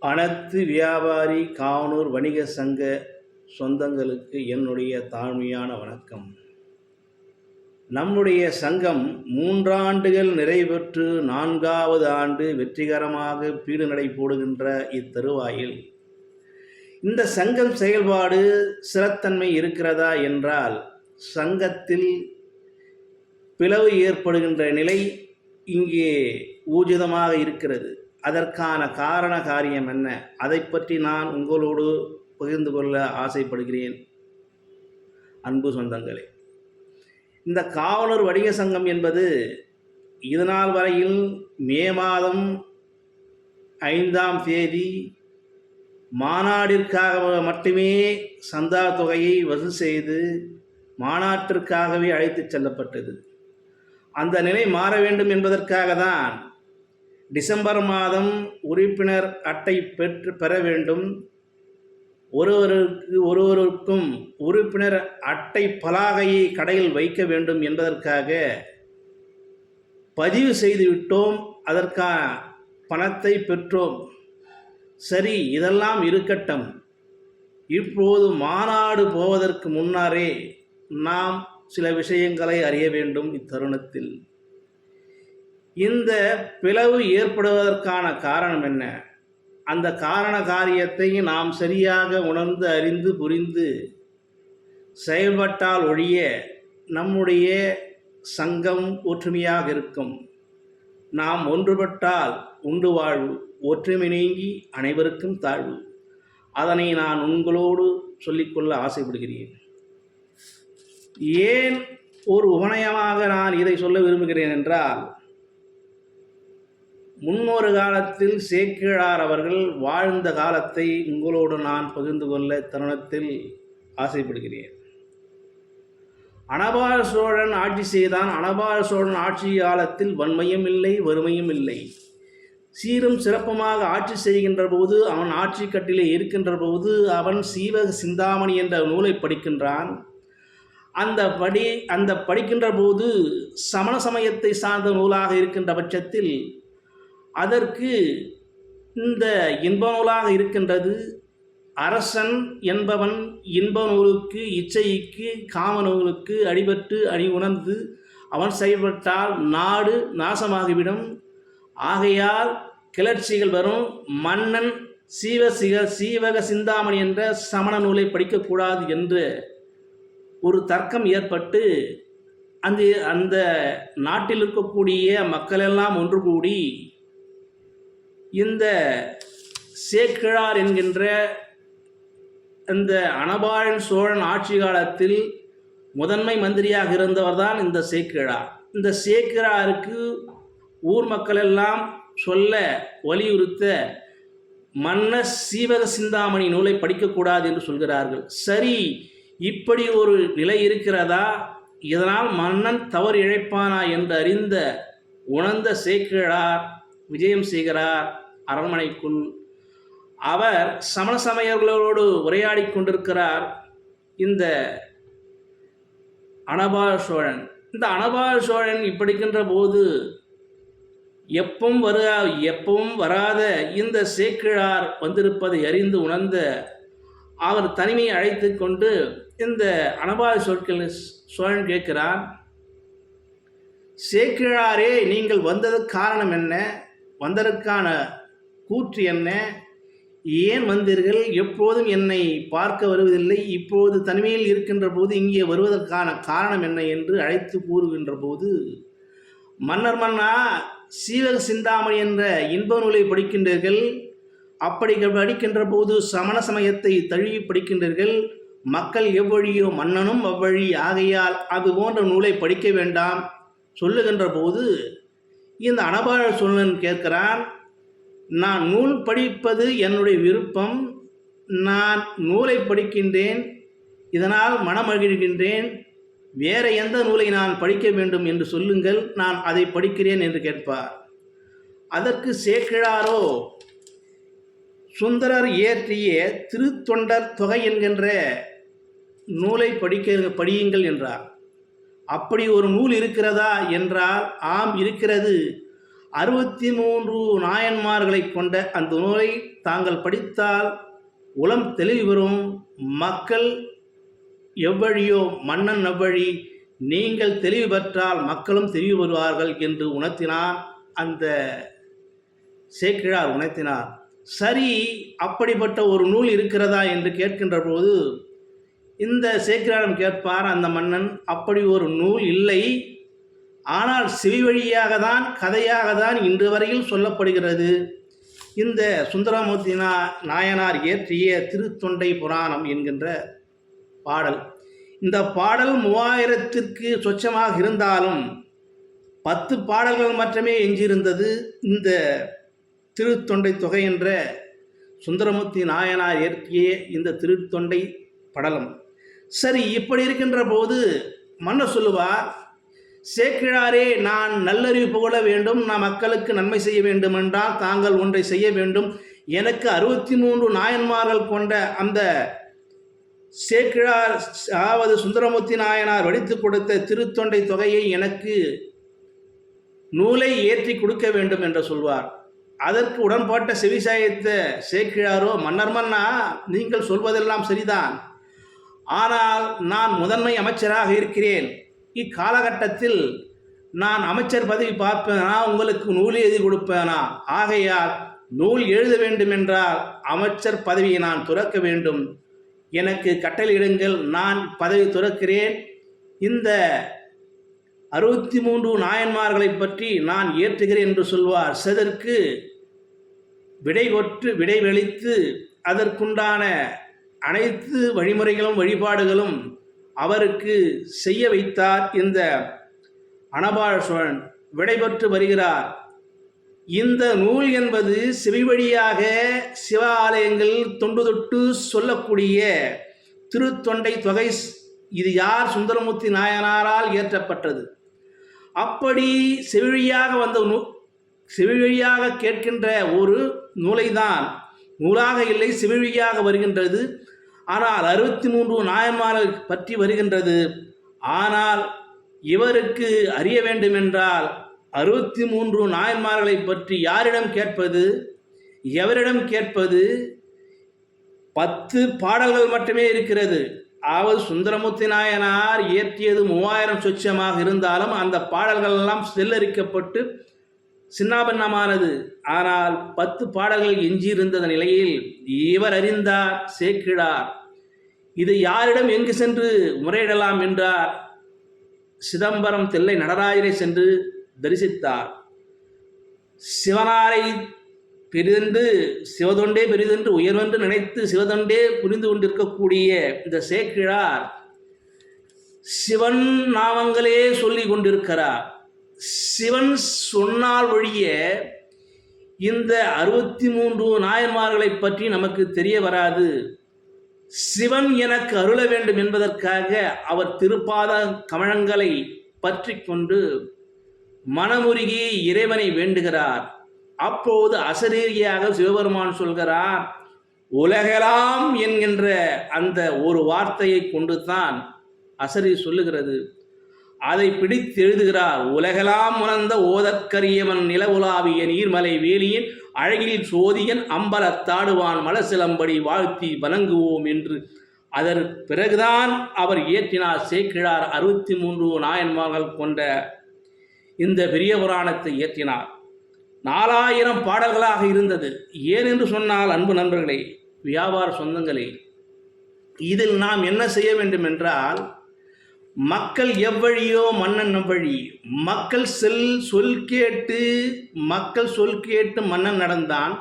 அனைத்து வியாபாரி காவனூர் வணிக சங்க சொந்தங்களுக்கு என்னுடைய தாழ்மையான வணக்கம். நம்முடைய சங்கம் 3 ஆண்டுகள் நிறைவேற்று 4வது ஆண்டு வெற்றிகரமாக பீடு நடை போடுகின்ற இத்தருவாயில் இந்த சங்கம் செயல்பாடு சிறத்தன்மை இருக்கிறதா என்றால், சங்கத்தில் பிளவு ஏற்படுகின்ற நிலை இங்கே ஊர்ஜிதமாக இருக்கிறது. அதற்கான காரண காரியம் என்ன, அதை பற்றி நான் உங்களோடு பகிர்ந்து கொள்ள ஆசைப்படுகிறேன். அன்பு சொந்தங்களே, இந்த காவலர் வணிக சங்கம் என்பது இதுநாள் வரையில் மே மாதம் 5ஆம் தேதி மாநாட்டிற்காக மட்டுமே சந்தா தொகையை வசூல் செய்து மாநாட்டிற்காகவே அழைத்துச் செல்லப்பட்டது. அந்த நிலை மாற வேண்டும் என்பதற்காக தான் டிசம்பர் மாதம் உறுப்பினர் அட்டை பெற வேண்டும், ஒருவருக்கும் உறுப்பினர் அட்டை பலகையை கடையில் வைக்க வேண்டும் என்பதற்காக பதிவு செய்துவிட்டோம். அதற்கான பணத்தை பெற்றோம். சரி, இதெல்லாம் இருக்கட்டும். இப்போது மாநாடு போவதற்கு முன்னரே நாம் சில விஷயங்களை அறிய வேண்டும். இத்தருணத்தில் இந்த பிளவு ஏற்படுவதற்கான காரணம் என்ன, அந்த காரண காரியத்தை நாம் சரியாக உணர்ந்து அறிந்து புரிந்து செயல்பட்டால் ஒழிய நம்முடைய சங்கம் ஒற்றுமையாக இருக்கும். நாம் ஒன்றுபட்டால் உண்டு வாழ்வு, ஒற்றுமை நீங்கி அனைவருக்கும் தாழ்வு. அதனை நான் உங்களோடு சொல்லிக்கொள்ள ஆசைப்படுகிறேன். ஏன் ஒரு உபநயமாக நான் இதை சொல்ல விரும்புகிறேன் என்றால், முன்னொரு காலத்தில் சேக்கிழார் அவர்கள் வாழ்ந்த காலத்தை உங்களோடு நான் பகிர்ந்து கொள்ள தருணத்தில் ஆசைப்படுகிறேன். அனபால சோழன் ஆட்சி செய்தான். அனபால சோழன் ஆட்சி காலத்தில் வன்மையும் இல்லை, வறுமையும் இல்லை. சீரும் சிறப்புமாக ஆட்சி செய்கின்ற போது, அவன் ஆட்சி கட்டிலே இருக்கின்ற போது, அவன் சீவக சிந்தாமணி என்ற நூலை படிக்கின்றான். அந்த படிக்கின்ற போது சமண சமயத்தை சார்ந்த நூலாக இருக்கின்ற பட்சத்தில் அதற்கு இந்த இன்ப நூலாக இருக்கின்றது. அரசன் என்பவன் இன்ப நூலுக்கு, இச்சைக்கு, காம நூலுக்கு அடிபட்டு உணர்ந்து அவன் செயல்பட்டால் நாடு நாசமாகிவிடும். ஆகையால் கிளர்ச்சிகள் வரும். மன்னன் சீவக சிந்தாமணி என்ற சமண நூலை படிக்கக்கூடாது என்று ஒரு தர்க்கம் ஏற்பட்டு அந்த நாட்டில் இருக்கக்கூடிய மக்களெல்லாம் ஒன்று கூடி இந்த சேக்கிழார் என்கின்ற இந்த அனபாழன் சோழன் ஆட்சி காலத்தில் முதன்மை மந்திரியாக இருந்தவர் தான் இந்த சேக்கிழார். இந்த சேக்கிழாருக்கு ஊர் மக்களெல்லாம் சொல்ல வலியுறுத்த மன்னர் சீவக சிந்தாமணி நூலை படிக்கக்கூடாது என்று சொல்கிறார்கள். சரி, இப்படி ஒரு நிலை இருக்கிறதா, இதனால் மன்னன் தவறு இழைப்பானா என்று உணர்ந்த சேக்கிழார் விஜயம் செய்கிறார் அரண்மனைக்குள். அவர் சமண சமயர்களோடு உரையாடி கொண்டிருக்கிறார் இந்த அனபால சோழன். இந்த அனபால சோழன் இப்படிக்கின்ற போது எப்பவும் வராத இந்த சேக்கிழார் வந்திருப்பதை அறிந்து உணர்ந்த அவர் தனிமையை அழைத்து கொண்டு இந்த அனபால சோழன் கேட்கிறார், சேக்கிழாரே, நீங்கள் வந்ததற்கு காரணம் என்ன, வந்ததற்கான கூற்று என்ன, ஏன் வந்தீர்கள், எப்போதும் என்னை பார்க்க வருவதில்லை, இப்போது தனிமையில் இருக்கின்ற போது இங்கே வருவதற்கான காரணம் என்ன என்று அழைத்து கூறுகின்ற போது, மன்னா, சீவக சிந்தாமணி என்ற இன்ப நூலை படிக்கின்றீர்கள். அப்படி படிக்கின்ற போது சமண சமயத்தை தழுவி படிக்கின்றீர்கள். மக்கள் எவ்வழியோ மன்னனும் அவ்வழி. ஆகையால் அது போன்ற நூலை படிக்க வேண்டாம் சொல்லுகின்ற போது இந்த அனபால சோழன் கேட்கிறான், நான் நூல் படிப்பது என்னுடைய விருப்பம், நான் நூலை படிக்கின்றேன், இதனால் மனமகிழ்கின்றேன், வேறு எந்த நூலை நான் படிக்க வேண்டும் என்று சொல்லுங்கள், நான் அதை படிக்கிறேன் என்று கேட்பார். அதற்கு சேக்கிழாரோ, சுந்தரர் இயற்றிய திருத்தொண்டர் தொகை என்கின்ற நூலை படியுங்கள் என்றார். அப்படி ஒரு நூல் இருக்கிறதா என்றால், ஆம் இருக்கிறது. 63 நாயன்மார்களை கொண்ட அந்த நூலை தாங்கள் படித்தால் உளம் தெளிவு பெறும். மக்கள் எவ்வழியோ மன்னன் அவ்வழி, நீங்கள் தெளிவு பெற்றால் மக்களும் தெளிவு பெறுவார்கள் என்று உணர்த்தினார். அந்த சேக்கிழார் உணர்த்தினார். சரி, அப்படிப்பட்ட ஒரு நூல் இருக்கிறதா என்று கேட்கின்ற போது இந்த சேக்கிழாரிடம் கேட்பார் அந்த மன்னன், அப்படி ஒரு நூல் இல்லை, ஆனால் செவி வழியாக தான் கதையாக தான் இன்று வரையில் சொல்லப்படுகிறது. இந்த சுந்தரமூர்த்தி நாயனார் இயற்றிய திருத்தொண்டை புராணம் என்கின்ற பாடல். இந்த பாடல் 3000ற்கு சொச்சமாக இருந்தாலும் 10 பாடல்கள் மட்டுமே எஞ்சியிருந்தது இந்த திருத்தொண்டை தொகை என்ற சுந்தரமூர்த்தி நாயனார் இயற்றிய இந்த திருத்தொண்டை படலம். சரி, இப்படி இருக்கின்ற போது மன்னர் சொல்லுவார், சேக்கிழாரே, நான் நல்லறிவு புகழ வேண்டும், நான் மக்களுக்கு நன்மை செய்ய வேண்டும் என்றால் தாங்கள் ஒன்றை செய்ய வேண்டும். எனக்கு 63 நாயன்மார்கள் கொண்ட அந்த சேக்கிழார், அதாவது சுந்தரமூர்த்தி நாயனார் வடித்து கொடுத்த திருத்தொண்டை தொகையை எனக்கு நூலை ஏற்றி கொடுக்க வேண்டும் என்று சொல்வார். அதற்கு உடன்பாட்ட செவிசாய்த்த சேக்கிழாரோ, மன்னர் மன்னா, நீங்கள் சொல்வதெல்லாம் சரிதான், ஆனால் நான் முதன்மை அமைச்சராக இருக்கிறேன். இக்காலகட்டத்தில் நான் அமைச்சர் பதவி பார்ப்பேனா, உங்களுக்கு நூல் எழுதி கொடுப்பேனா? ஆகையால் நூல் எழுத வேண்டும் என்றால் அமைச்சர் பதவியை நான் துறக்க வேண்டும். எனக்கு கட்டளையிடுங்கள், நான் பதவி துறக்கிறேன். இந்த 63 நாயன்மார்களை பற்றி நான் ஏற்றுகிறேன் என்று சொல்வார். சிலருக்கு விடைவெளித்து அதற்குண்டான அனைத்து வழிமுறைகளும் வழிபாடுகளும் அவருக்கு செய்ய வைத்தார். இந்த அனபாழ சோழன் விடைபெற்று வருகிறார். இந்த நூல் என்பது செவி வழியாக சிவ ஆலயங்கள் தொண்டு தொட்டு சொல்லக்கூடிய திருத்தொண்டை தொகை. இது யார்? சுந்தரமூர்த்தி நாயனாரால் இயற்றப்பட்டது. அப்படி செவிவழியாக வந்த செவிவழியாக கேட்கின்ற ஒரு நூலை தான், நூலாக இல்லை, செவிவழியாக வருகின்றது. ஆனால் 63 நாயன்மார்கள் பற்றி வருகின்றது. ஆனால் இவருக்கு அறிய வேண்டும் என்றால் 63 நாயன்மார்களை பற்றி யாரிடம் கேட்பது, எவரிடம் கேட்பது? 10 பாடல்கள் மட்டுமே இருக்கிறது. அதாவது சுந்தரமூர்த்தி நாயனார் இயற்றியது 3000 சொச்சமாக இருந்தாலும் அந்த பாடல்கள் எல்லாம் செல்லரிக்கப்பட்டு சின்னாபின்னமானது. ஆனால் 10 பாடல்கள் எஞ்சியிருந்த நிலையில் இவர் அறிந்தார், சேக்கிழார். இது யாரிடம் எங்கு சென்று முறையிடலாம் என்றார். சிதம்பரம் தில்லை நடராஜரை சென்று தரிசித்தார். சிவனாரை பெரிதென்று சிவதொண்டே பெரிதென்று உயர்வென்று நினைத்து சிவதொண்டே புரிந்து கொண்டிருக்கக்கூடிய இந்த சேக்கிழார் சிவன் நாமங்களே சொல்லி கொண்டிருக்கிறார். சிவன் சொன்னால் ஒழிய இந்த 63 நாயன்மார்களை பற்றி நமக்கு தெரிய வராது. சிவன் எனக்கு அருள வேண்டும் என்பதற்காக அவர் திருப்பாத கமலங்களை பற்றி கொண்டு மனமுருகி இறைவனை வேண்டுகிறார். அப்போது அசரீரியாக சிவபெருமான் சொல்கிறார், உலகெல்லாம் என்கின்ற அந்த ஒரு வார்த்தையை கொண்டு தான் அசரீ சொல்லுகிறது. அதை பிடித்து எழுதுகிறார். உலகெல்லாம் உணர்ந்த ஓதற்கரியவன் நில உலாவிய நீர்மலை வேலியின் அழகில் சோதியன் அம்பலத்தாடுவான் மலசிலம்படி வாழ்த்தி வணங்குவோம் என்று. அதற்கு பிறகுதான் அவர் இயற்றினார். சேக்கிழார் 63 நாயன்மார்கள் கொண்ட இந்த பெரிய புராணத்தை இயற்றினார். 4000 பாடல்களாக இருந்தது. ஏனென்று சொன்னால், அன்பு நண்பர்களே, வியாபார சொந்தங்களே, இதில் நாம் என்ன செய்ய வேண்டும் என்றால், மக்கள் எவ்வழியோ மன்னன் அவ்வழி. மக்கள் சொல் கேட்டு மன்னன் நடந்தான்.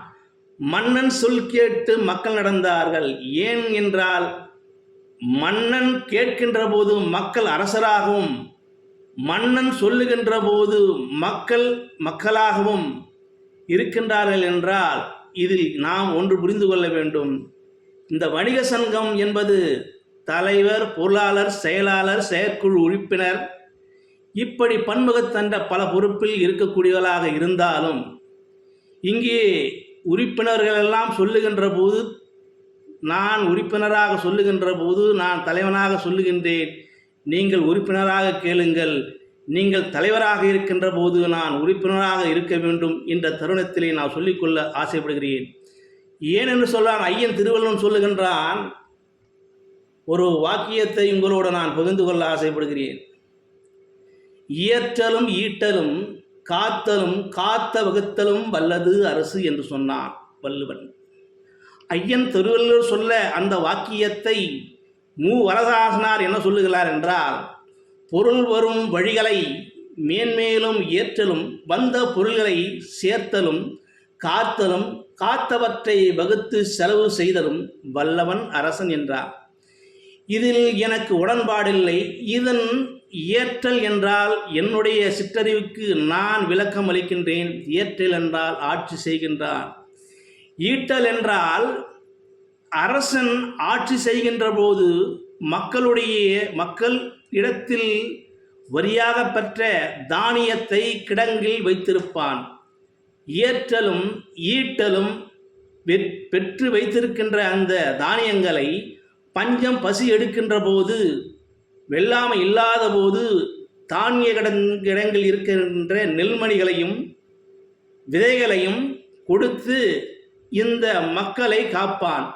மன்னன் சொல் கேட்டு மக்கள் நடந்தார்கள். ஏன் என்றால், மன்னன் கேட்கின்ற போது மக்கள் அரசராகவும், மன்னன் சொல்லுகின்ற போது மக்களாகவும் இருக்கின்றார்கள் என்றால், இதில் நாம் ஒன்று புரிந்து கொள்ள வேண்டும். இந்த வணிக சங்கம் என்பது தலைவர், பொருளாளர், செயலாளர், செயற்குழு உறுப்பினர், இப்படி பன்முகத்தண்ட பல பொறுப்பில் இருக்கக்கூடியவர்களாக இருந்தாலும், இங்கே உறுப்பினர்கள் எல்லாம் சொல்லுகின்ற போது, நான் உறுப்பினராக சொல்லுகின்ற போது நான் தலைவனாக சொல்லுகின்றேன், நீங்கள் உறுப்பினராக கேளுங்கள், நீங்கள் தலைவராக இருக்கின்ற போது நான் உறுப்பினராக இருக்க வேண்டும் என்ற தருணத்திலே நான் சொல்லிக்கொள்ள ஆசைப்படுகிறேன். ஏனென்று சொல்லான் ஐயன் திருவள்ளுவன் சொல்லுகின்றான். ஒரு வாக்கியத்தை உங்களோடு நான் பகிர்ந்து கொள்ள ஆசைப்படுகிறேன். இயற்றலும் ஈட்டலும் காத்தலும் காத்த வகுத்தலும் வல்லது அரசு என்று சொன்னான் வள்ளுவன். ஐயன் திருவள்ளுவர் சொல்ல அந்த வாக்கியத்தை வரதாசனார் என்ன சொல்லுகிறார் என்றால், பொருள் வரும் வழிகளை மேன்மேலும் ஏற்றலும் வந்த பொருள்களை சேர்த்தலும் காத்தலும் காத்தவற்றை வகுத்து செலவு செய்தலும் வல்லவன் அரசன் என்றார். இதில் எனக்கு உடன்பாடில்லை. இதன் இயற்றல் என்றால் என்னுடைய சிற்றறிவுக்கு நான் விளக்கம் அளிக்கின்றேன். இயற்றல் என்றால் ஆட்சி செய்கின்றான். ஈட்டல் என்றால் அரசன் ஆட்சி செய்கின்ற போது மக்கள் இடத்தில் வரியாக பெற்ற தானியத்தை கிடங்கில் வைத்திருப்பான். இயற்றலும் ஈட்டலும் பெற்று வைத்திருக்கின்ற அந்த தானியங்களை பஞ்சம் பசி எடுக்கின்ற போது, வெள்ளாமை இல்லாத போது தானிய கிடங்கில் இருக்கின்ற நெல்மணிகளையும் விதைகளையும் கொடுத்து இந்த மக்களை காப்பான்.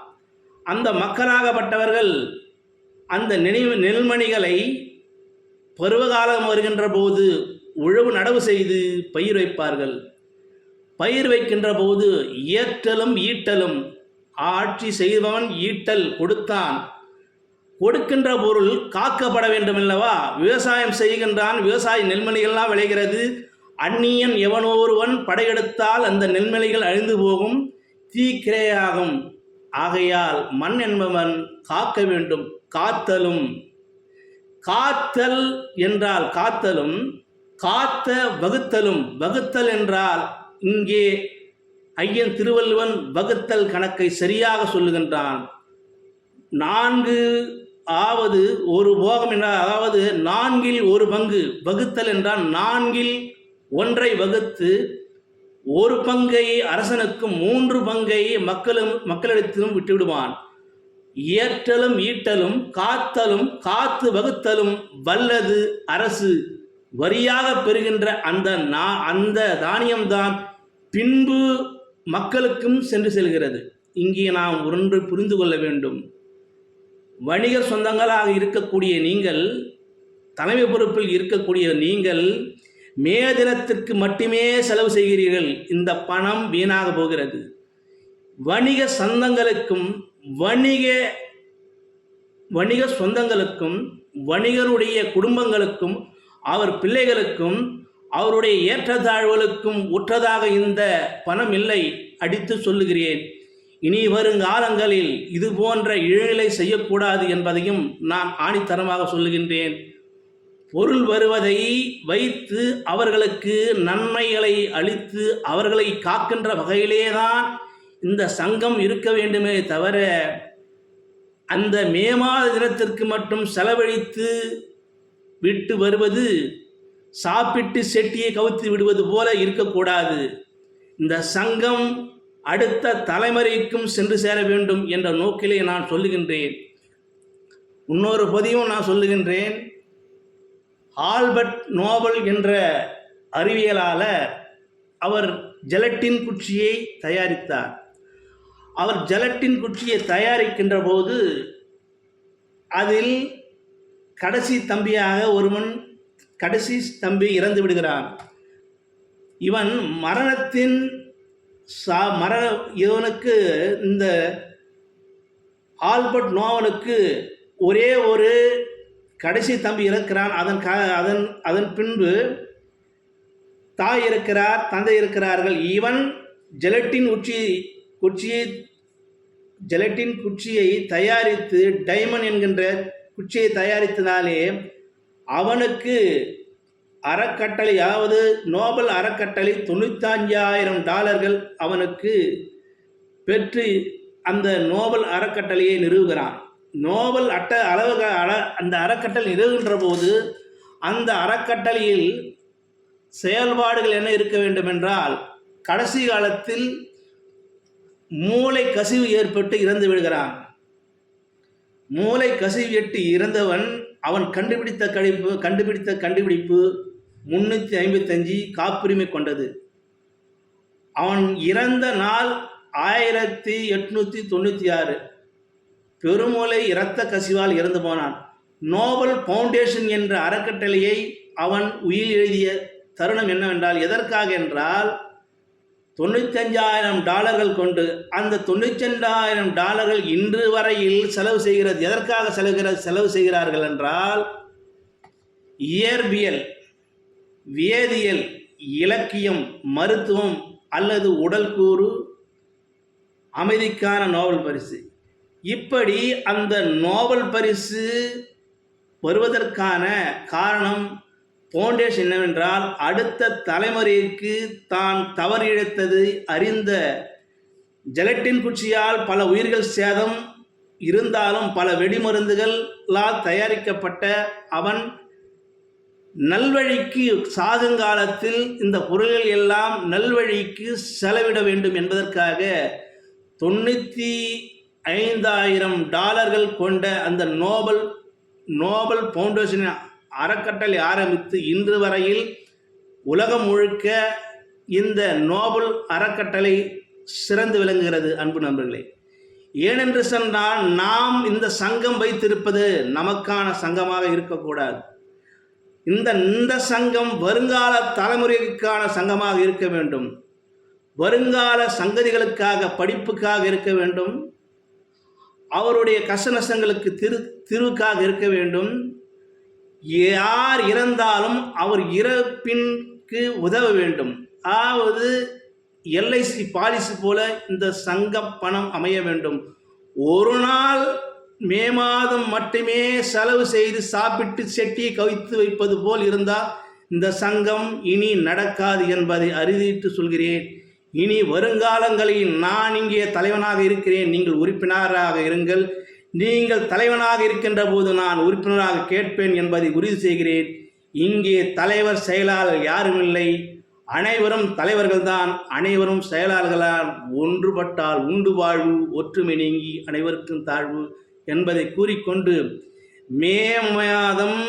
அந்த மக்களாகப்பட்டவர்கள் அந்த நெல்மணிகளை பருவகாலம் வருகின்ற போது உழவு நடவு செய்து பயிர் வைப்பார்கள். பயிர் வைக்கின்ற போது இயற்றலும் ஈட்டலும், ஆட்சி செய்பவன் ஈட்டல் கொடுத்தான், கொடுக்கின்ற பொருள் காக்கப்பட வேண்டும் அல்லவா? விவசாயம் செய்கின்றான், விவசாய நெல்மணிகள்லாம் விளைகிறது. அந்நியன் எவனொருவன் படையெடுத்தால் அந்த நெல்மணிகள் அழிந்து போகும், தீக்கிரையாகும். ஆகையால் மண் என்பவன் காக்க வேண்டும். காத்தலும், காத்தல் என்றால் காத்தலும், காத்த வகுத்தலும், வகுத்தல் என்றால் இங்கே ஐயன் திருவள்ளுவன் வகுத்தல் கணக்கை சரியாக சொல்லுகின்றான். 4 ஆவது ஒரு போகம் என்றால், அதாவது 4இல் ஒரு பங்கு வகுத்தல் என்றால் 4இல் 1 வகுத்து 1 பங்கை அரசனுக்கும் 3 பங்கை மக்களிடத்திலும் விட்டுவிடுவான். இயற்றலும் ஈட்டலும் காத்தலும் காத்து வகுத்தலும் வல்லது அரசு. வரியாக பெறுகின்ற அந்த தானியம்தான் பின்பு மக்களுக்கும் சென்று செல்கிறது. இங்கே நாம் ஒன்று புரிந்து கொள்ள வேண்டும். வணிக சொந்தங்களாக இருக்கக்கூடிய நீங்கள், தலைமை பொறுப்பில் இருக்கக்கூடிய நீங்கள் மே தினத்திற்கு மட்டுமே செலவு செய்கிறீர்கள். இந்த பணம் வீணாக போகிறது. வணிக சொந்தங்களுக்கும் வணிக சொந்தங்களுக்கும் வணிகருடைய குடும்பங்களுக்கும் அவர் பிள்ளைகளுக்கும் அவருடைய ஏற்றத்தாழ்வுகளுக்கும் உற்றதாக இந்த பணம் இல்லை. அடித்து சொல்லுகிறேன். இனி வருங்காலங்களில் இது போன்ற இழநிலை செய்யக்கூடாது என்பதையும் நான் ஆணித்தரமாக சொல்லுகின்றேன். பொருள் வருவதை வைத்து அவர்களுக்கு நன்மைகளை அளித்து அவர்களை காக்கின்ற வகையிலேதான் இந்த சங்கம் இருக்க வேண்டுமே தவிர, அந்த மே மாத தினத்திற்கு மட்டும் செலவழித்து விட்டு வருவது சாப்பிட்டு செட்டியை கவுத்து விடுவது போல இருக்கக்கூடாது. இந்த சங்கம் அடுத்த தலைமுறைக்கும் சென்று சேர வேண்டும் என்ற நோக்கிலே நான் சொல்லுகின்றேன். இன்னொரு பதிவும் நான் சொல்லுகின்றேன். ஆல்பர்ட் நோபல் என்ற அறிவியலாளர் அவர் ஜெலட்டின் குச்சியை தயாரித்தார். அவர் ஜெலட்டின் குச்சியை தயாரிக்கின்ற போது அதில் கடைசி தம்பி இறந்து விடுகிறான். இவன் இவனுக்கு இந்த ஆல்பர்ட் நோபலுக்கு ஒரே ஒரு கடைசி தம்பி இருக்கிறான். அதன் பின்பு தாய் இருக்கிறார், தந்தை இருக்கிறார்கள். இவன் ஜெலட்டின் குச்சியை தயாரித்து டைமண்ட் என்கின்ற குச்சியை தயாரித்ததாலே அவனுக்கு அறக்கட்டளை, அதாவது நோபல் அறக்கட்டளை $95,000 அவனுக்கு பெற்று அந்த நோபல் அறக்கட்டளையை நிறுவுகிறான். நோபல் அந்த அறக்கட்டளை நிறுவுகின்ற போது அந்த அறக்கட்டளையில் செயல்பாடுகள் என்ன இருக்க வேண்டும் என்றால், கடைசி காலத்தில் மூளை கசிவு ஏற்பட்டு இறந்து விடுகிறான். மூளை கசிவு எட்டு இறந்தவன் அவன் கண்டுபிடித்த கண்டுபிடிப்பு 355 காப்புரிமை கொண்டது. அவன் இறந்த நாள் 1896. பெருமூளை இரத்த கசிவால் இறந்து போனான். நோபல் ஃபவுண்டேஷன் என்ற அறக்கட்டளையை அவன் உயில் எழுதிய தருணம் என்னவென்றால், எதற்காக என்றால், $95,000 கொண்டு அந்த $95,000 இன்று வரையில் செலவு செய்கிறது. எதற்காக செலவு செய்கிறார்கள் என்றால், இயற்பியல், வேதியியல், இலக்கியம், மருத்துவம் அல்லது உடல்கூறு, அமைதிக்கான நோபல் பரிசு. இப்படி அந்த நோபல் பரிசு வருவதற்கான காரணம் ஃபவுண்டேஷன் என்னவென்றால், அடுத்த தலைமுறைக்கு தான் தவறு இழைத்தது அறிந்த ஜெலட்டின் குச்சியால் பல உயிர்கள் சேதம் இருந்தாலும் பல வெடிமருந்துகளால் தயாரிக்கப்பட்ட அவன் நல்வழிக்கு சாகுங்காலத்தில் இந்த பொருள்கள் எல்லாம் நல்வழிக்கு செலவிட வேண்டும் என்பதற்காக $95,000 கொண்ட அந்த நோபல் ஃபவுண்டேஷன் அறக்கட்டளை ஆரம்பித்து இன்று வரையில் உலகம் முழுக்க இந்த நோபல் அறக்கட்டளை சிறந்து விளங்குகிறது. அன்பு நண்பர்களே, ஏனென்று சொன்னால், நாம் இந்த சங்கம் வைத்திருப்பது நமக்கான சங்கமாக இருக்கக்கூடாது. இந்த சங்கம் வருங்கால தலைமுறைக்கான சங்கமாக இருக்க வேண்டும். வருங்கால சங்கதிகளுக்காக, படிப்புக்காக இருக்க வேண்டும். அவருடைய கஷ்ட நஷ்டங்களுக்கு தீர்வுக்காக இருக்க வேண்டும். யார் இறந்தாலும் அவர் இறப்பிற்கு உதவ வேண்டும். அதாவது எல்ஐசி பாலிசி போல இந்த சங்க பணம் அமைய வேண்டும். ஒரு நாள் மே மாதம் மட்டுமே செலவு செய்து சாப்பிட்டு செட்டியை கவித்து வைப்பது போல் இருந்தால் இந்த சங்கம் இனி நடக்காது என்பதை அறிவித்து சொல்கிறேன். இனி வருங்காலங்களில் நான் இங்கே தலைவனாக இருக்கிறேன், நீங்கள் உறுப்பினராக இருங்கள். நீங்கள் தலைவனாக இருக்கின்ற போது நான் உறுப்பினராக கேட்பேன் என்பதை உறுதி செய்கிறேன். இங்கே தலைவர் செயலாளர் யாரும் இல்லை, அனைவரும் தலைவர்கள்தான், அனைவரும் செயலாளர்களால். ஒன்றுபட்டால் உண்டு வாழ்வு, ஒற்றுமை நீங்கி அனைவருக்கும் தாழ்வு என்பதை கூறிக்கொண்டு, மே மாதம்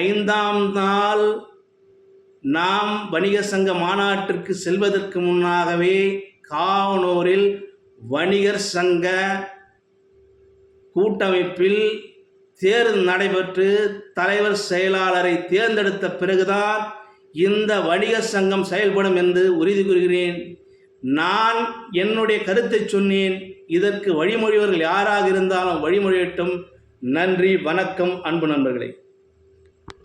5ஆம் நாள் நாம் வணிக சங்க மாநாட்டிற்கு செல்வதற்கு முன்னாகவே காவனூரில் வணிகர் சங்க கூட்டமைப்பில் தேர்தல் நடைபெற்று தலைவர் செயலாளரை தேர்ந்தெடுத்த பிறகுதான் இந்த வணிக சங்கம் செயல்படும் என்று உறுதி கூறுகிறேன். நான் என்னுடைய கருத்தை சொன்னேன். இதற்கு வழிமொழிவர்கள் யாராக இருந்தாலும் வழிமொழியட்டும். நன்றி, வணக்கம் அன்பு நண்பர்களே.